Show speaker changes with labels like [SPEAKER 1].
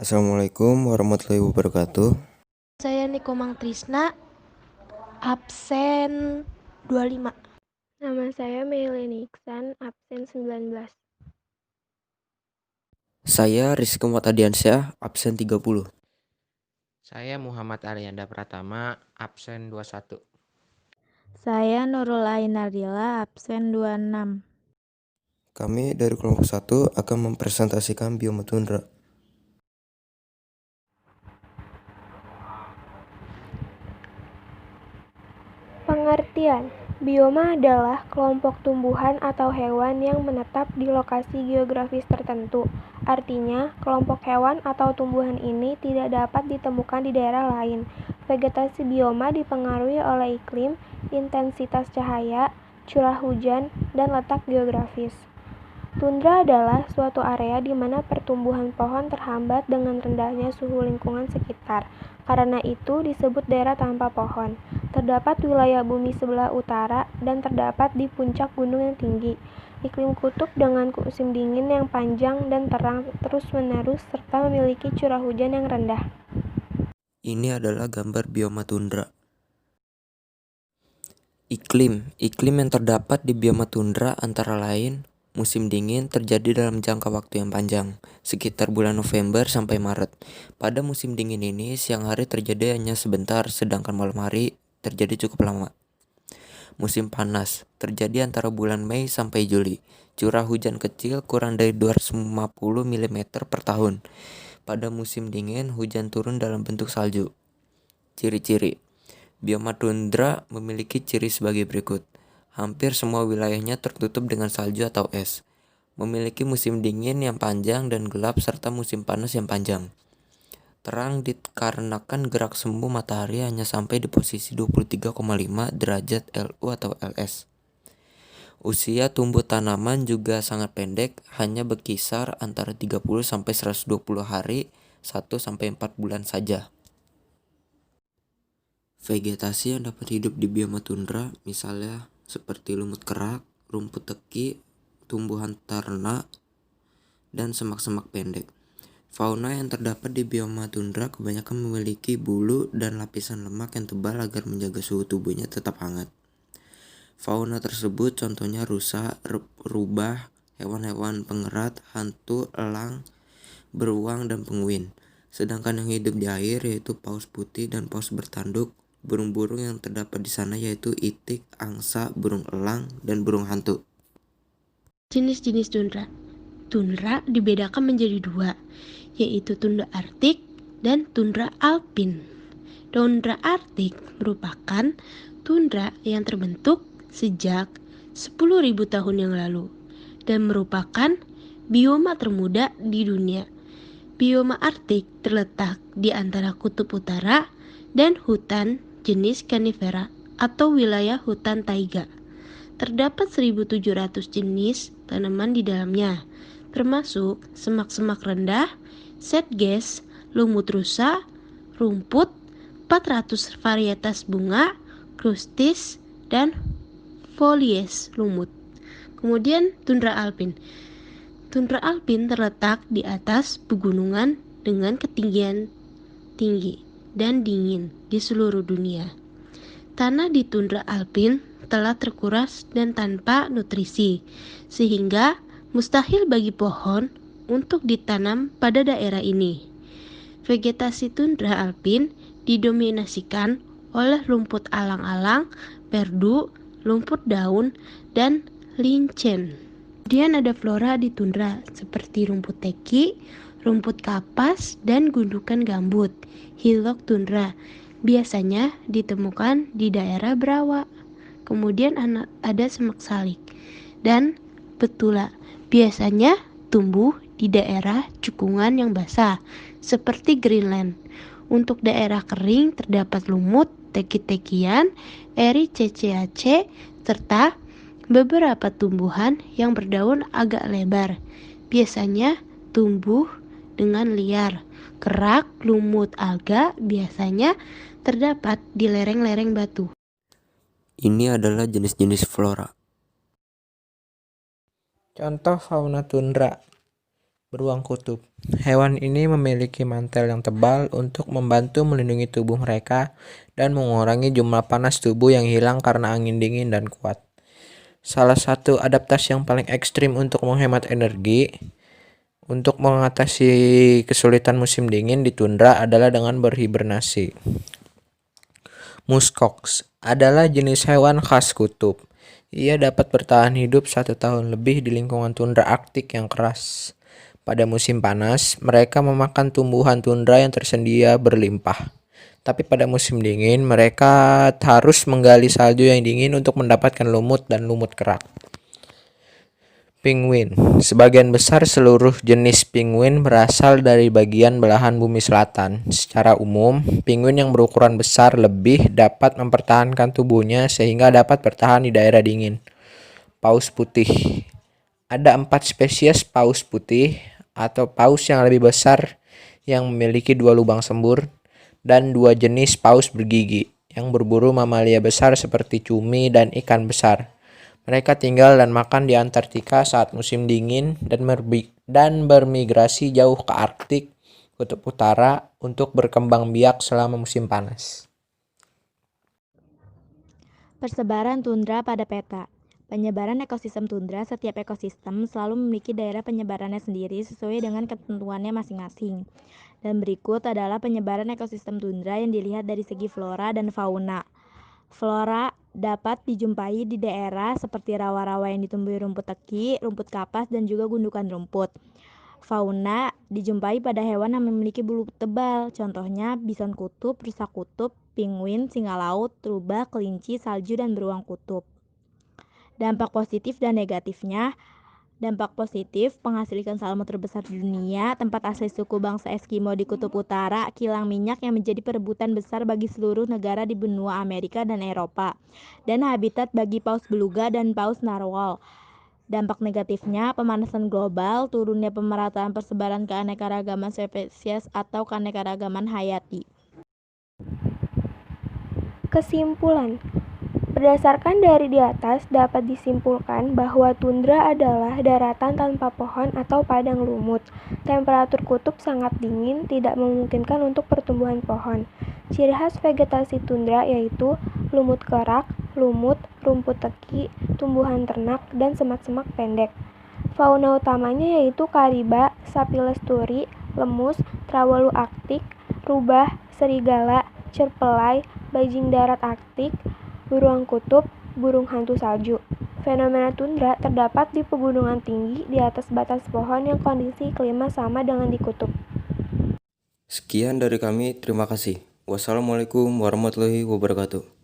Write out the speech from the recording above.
[SPEAKER 1] Assalamualaikum warahmatullahi wabarakatuh.
[SPEAKER 2] Saya Nikomang Trisna, absen 25.
[SPEAKER 3] Nama saya Meileni Iksan, absen 19.
[SPEAKER 1] Saya Rizky Muhammad absen 30.
[SPEAKER 4] Saya Muhammad Aryanda Pratama, absen 21.
[SPEAKER 5] Saya Nurul Ainardila, absen 26.
[SPEAKER 1] Kami dari kelompok 1 akan mempresentasikan bioma tundra.
[SPEAKER 3] Pengertian: bioma adalah kelompok tumbuhan atau hewan yang menetap di lokasi geografis tertentu. Artinya, kelompok hewan atau tumbuhan ini tidak dapat ditemukan di daerah lain. Vegetasi bioma dipengaruhi oleh iklim, intensitas cahaya, curah hujan, dan letak geografis. Tundra adalah suatu area di mana pertumbuhan pohon terhambat dengan rendahnya suhu lingkungan sekitar. Karena itu disebut daerah tanpa pohon. Terdapat wilayah bumi sebelah utara dan terdapat di puncak gunung yang tinggi. Iklim kutub dengan musim dingin yang panjang dan terang terus-menerus serta memiliki curah hujan yang rendah.
[SPEAKER 1] Ini adalah gambar bioma tundra. Iklim yang terdapat di bioma tundra antara lain musim dingin terjadi dalam jangka waktu yang panjang, sekitar bulan November sampai Maret. Pada musim dingin ini, siang hari terjadi hanya sebentar, sedangkan malam hari terjadi cukup lama. Musim panas terjadi antara bulan Mei sampai Juli. Curah hujan kecil kurang dari 250 mm per tahun. Pada musim dingin, hujan turun dalam bentuk salju. Ciri-ciri bioma tundra memiliki ciri sebagai berikut. Hampir semua wilayahnya tertutup dengan salju atau es. Memiliki musim dingin yang panjang dan gelap serta musim panas yang panjang. Terang dikarenakan gerak semu matahari hanya sampai di posisi 23,5 derajat LU atau LS. Usia tumbuh tanaman juga sangat pendek, hanya berkisar antara 30 sampai 120 hari, 1 sampai 4 bulan saja. Vegetasi yang dapat hidup di bioma tundra misalnya seperti lumut kerak, rumput teki, tumbuhan ternak, dan semak-semak pendek. Fauna yang terdapat di bioma tundra kebanyakan memiliki bulu dan lapisan lemak yang tebal agar menjaga suhu tubuhnya tetap hangat. Fauna tersebut contohnya rusa, rubah, hewan-hewan pengerat, hantu, elang, beruang, dan penguin. Sedangkan yang hidup di air yaitu paus putih dan paus bertanduk. Burung-burung yang terdapat di sana yaitu itik, angsa, burung elang, dan burung hantu.
[SPEAKER 2] Jenis-jenis tundra. Tundra dibedakan menjadi dua, yaitu tundra arktik dan tundra alpin. Tundra arktik merupakan tundra yang terbentuk sejak 10.000 tahun yang lalu dan merupakan bioma termuda di dunia. Bioma arktik terletak di antara kutub utara dan hutan jenis kanifera atau wilayah hutan taiga. Terdapat 1.700 jenis tanaman di dalamnya, termasuk semak-semak rendah, sedges, lumut rusa, rumput, 400 varietas bunga, krustis, dan folies lumut. Kemudian tundra alpin. Tundra alpin terletak di atas pegunungan dengan ketinggian tinggi dan dingin di seluruh dunia. Tanah di tundra alpin telah terkuras dan tanpa nutrisi, sehingga mustahil bagi pohon untuk ditanam pada daerah ini. Vegetasi tundra alpin didominasikan oleh rumput alang-alang, perdu, rumput daun, dan lincen. Kemudian ada flora di tundra seperti rumput teki, rumput kapas, dan gundukan gambut. Hillock tundra biasanya ditemukan di daerah Berawa. Kemudian ada semak salik dan betula. Biasanya tumbuh di daerah cekungan yang basah seperti Greenland. Untuk daerah kering terdapat lumut, teki-tekian, ericaceae, serta beberapa tumbuhan yang berdaun agak lebar. Biasanya tumbuh dengan liar. Kerak, lumut, alga biasanya terdapat di lereng-lereng batu.
[SPEAKER 1] Ini adalah jenis-jenis flora.
[SPEAKER 4] Contoh fauna tundra. beruang kutub. Hewan ini memiliki mantel yang tebal untuk membantu melindungi tubuh mereka dan mengurangi jumlah panas tubuh yang hilang karena angin dingin dan kuat. Salah satu adaptasi yang paling ekstrim untuk menghemat energi untuk mengatasi kesulitan musim dingin di tundra adalah dengan berhibernasi. Muskox adalah jenis hewan khas kutub. Ia dapat bertahan hidup 1 tahun lebih di lingkungan tundra Arktik yang keras. Pada musim panas, mereka memakan tumbuhan tundra yang tersedia berlimpah. Tapi pada musim dingin, mereka harus menggali salju yang dingin untuk mendapatkan lumut dan lumut kerak. Penguin. Sebagian besar seluruh jenis penguin berasal dari bagian belahan bumi selatan. Secara umum, penguin yang berukuran besar lebih dapat mempertahankan tubuhnya sehingga dapat bertahan di daerah dingin. Paus putih. Ada 4 spesies paus putih atau paus yang lebih besar yang memiliki 2 lubang sembur dan 2 jenis paus bergigi yang berburu mamalia besar seperti cumi dan ikan besar. Mereka tinggal dan makan di Antartika saat musim dingin dan bermigrasi jauh ke Arktik, Kutub Utara untuk berkembang biak selama musim panas.
[SPEAKER 5] Persebaran tundra pada peta. Penyebaran ekosistem tundra, setiap ekosistem selalu memiliki daerah penyebarannya sendiri sesuai dengan ketentuannya masing-masing. Dan berikut adalah penyebaran ekosistem tundra yang dilihat dari segi flora dan fauna. Flora dapat dijumpai di daerah seperti rawa-rawa yang ditumbuhi rumput teki, rumput kapas, dan juga gundukan rumput. Fauna dijumpai pada hewan yang memiliki bulu tebal, contohnya bison kutub, rusa kutub, penguin, singa laut, rubah, kelinci, salju, dan beruang kutub. Dampak positif dan negatifnya. Dampak positif, penghasil ikan salmon terbesar di dunia, tempat asli suku bangsa Eskimo di Kutub Utara, kilang minyak yang menjadi perebutan besar bagi seluruh negara di benua Amerika dan Eropa, dan habitat bagi paus beluga dan paus narwhal. Dampak negatifnya, pemanasan global, turunnya pemerataan persebaran keanekaragaman spesies atau keanekaragaman hayati.
[SPEAKER 3] Kesimpulan. Berdasarkan dari di atas, dapat disimpulkan bahwa tundra adalah daratan tanpa pohon atau padang lumut. Temperatur kutub sangat dingin, tidak memungkinkan untuk pertumbuhan pohon. Ciri khas vegetasi tundra yaitu lumut kerak, lumut, rumput teki, tumbuhan ternak, dan semak-semak pendek. Fauna utamanya yaitu kariba, sapi lesturi, lemus, trawalu arktik, rubah, serigala, cerpelai, bajing darat arktik, beruang kutub, burung hantu salju. Fenomena tundra terdapat di pegunungan tinggi di atas batas pohon yang kondisi klima sama dengan di kutub.
[SPEAKER 1] Sekian dari kami, terima kasih. Wassalamualaikum warahmatullahi wabarakatuh.